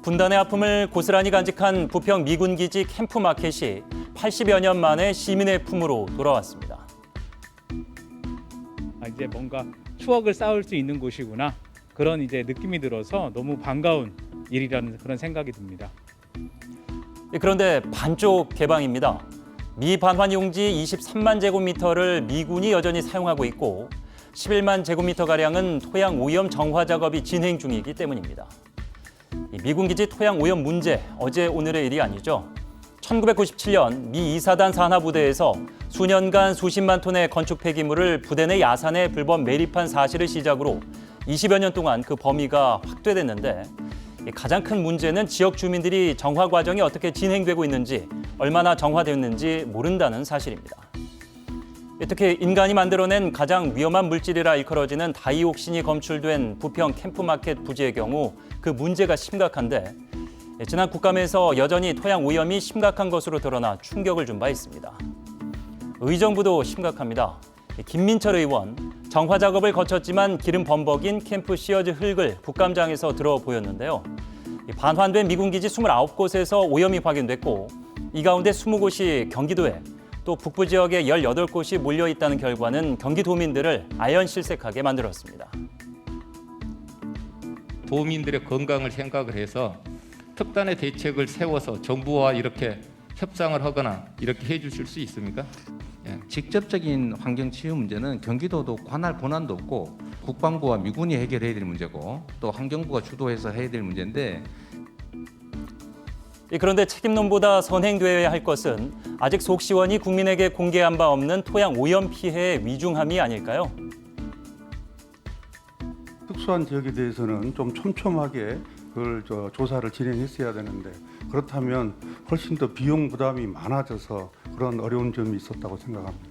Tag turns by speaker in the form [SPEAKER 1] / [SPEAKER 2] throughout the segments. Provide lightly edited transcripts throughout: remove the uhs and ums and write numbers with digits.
[SPEAKER 1] 군단의 아픔을 고스란히 간직한 부평 미군기지 캠프마켓이 80여 년 만에 시민의 품으로 돌아왔습니다.
[SPEAKER 2] 이제 뭔가 추억을 쌓을 수 있는 곳이구나, 그런 이제 느낌이 들어서 너무 반가운 일이라는 그런 생각이 듭니다.
[SPEAKER 1] 그런데 반쪽 개방입니다. 미반환 용지 23만 제곱미터를 미군이 여전히 사용하고 있고 11만 제곱미터가량은 토양 오염 정화 작업이 진행 중이기 때문입니다. 미군 기지 토양 오염 문제, 어제 오늘의 일이 아니죠. 1997년 미 2사단 산하부대에서 수년간 수십만 톤의 건축 폐기물을 부대 내 야산에 불법 매립한 사실을 시작으로 20여 년 동안 그 범위가 확대됐는데 가장 큰 문제는 지역 주민들이 정화 과정이 어떻게 진행되고 있는지, 얼마나 정화되었는지 모른다는 사실입니다. 특히 인간이 만들어낸 가장 위험한 물질이라 일컬어지는 다이옥신이 검출된 부평 캠프마켓 부지의 경우 그 문제가 심각한데 지난 국감에서 여전히 토양 오염이 심각한 것으로 드러나 충격을 준 바 있습니다. 의정부도 심각합니다. 김민철 의원, 정화 작업을 거쳤지만 기름 범벅인 캠프 시어즈 흙을 국감장에서 들어 보였는데요. 반환된 미군기지 29곳에서 오염이 확인됐고 이 가운데 20곳이 경기도에, 또 북부 지역에 18곳이 몰려있다는 결과는 경기도민들을 아연실색하게 만들었습니다.
[SPEAKER 3] 도민들의 건강을 생각을 해서 특단의 대책을 세워서 정부와 이렇게 협상을 하거나 이렇게 해주실 수 있습니까?
[SPEAKER 4] 직접적인 환경 치유 문제는 경기도도 관할 권한도 없고 국방부와 미군이 해결해야 될 문제고 또 환경부가 주도해서 해야 될 문제인데,
[SPEAKER 1] 그런데 책임론보다 선행되어야 할 것은 아직 속시원히 국민에게 공개한 바 없는 토양 오염 피해의 위중함이 아닐까요?
[SPEAKER 5] 특수한 지역에 대해서는 좀 촘촘하게 그걸 조사를 진행했어야 되는데, 그렇다면 훨씬 더 비용 부담이 많아져서 그런 어려운 점이 있었다고 생각합니다.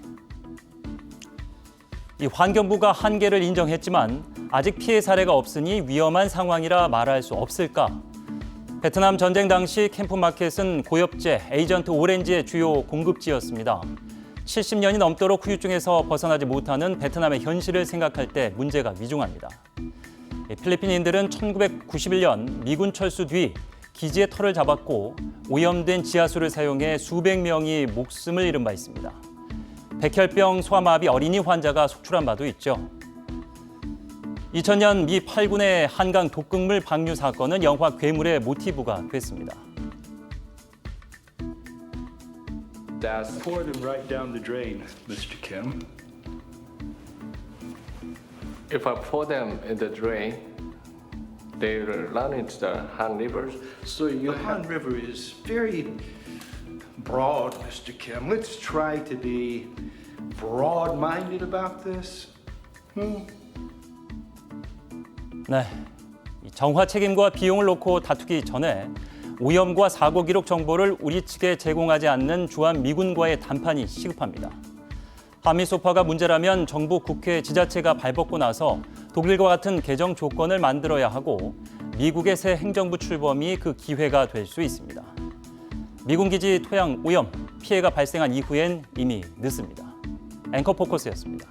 [SPEAKER 1] 이 환경부가 한계를 인정했지만 아직 피해 사례가 없으니 위험한 상황이라 말할 수 없을까? 베트남 전쟁 당시 캠프마켓은 고엽제, 에이전트 오렌지의 주요 공급지였습니다. 70년이 넘도록 후유증에서 벗어나지 못하는 베트남의 현실을 생각할 때 문제가 위중합니다. 필리핀인들은 1991년 미군 철수 뒤 기지의 털을 잡았고 오염된 지하수를 사용해 수백 명이 목숨을 잃은 바 있습니다. 백혈병, 소아마비 어린이 환자가 속출한 바도 있죠. 2000년 미 8군의 한강 독극물 방류 사건은 영화 괴물의 모티브가 됐습니다.
[SPEAKER 6] Pour them right down the drain, Mr. Kim.
[SPEAKER 7] If I pour them in the drain, they will run into the Han River.
[SPEAKER 6] So the Han River is very broad, Mr. Kim. Let's try to be broad-minded about this.
[SPEAKER 1] 네, 정화 책임과 비용을 놓고 다투기 전에 오염과 사고 기록 정보를 우리 측에 제공하지 않는 주한 미군과의談판이 시급합니다. 한미 소파가 문제라면 정부, 국회, 지자체가 발벗고 나서 독일과 같은 개정 조건을 만들어야 하고 미국의 새 행정부 출범이 그 기회가 될 수 있습니다. 미군 기지 토양 오염 피해가 발생한 이후엔 이미 늦습니다. 앵커 포커스였습니다.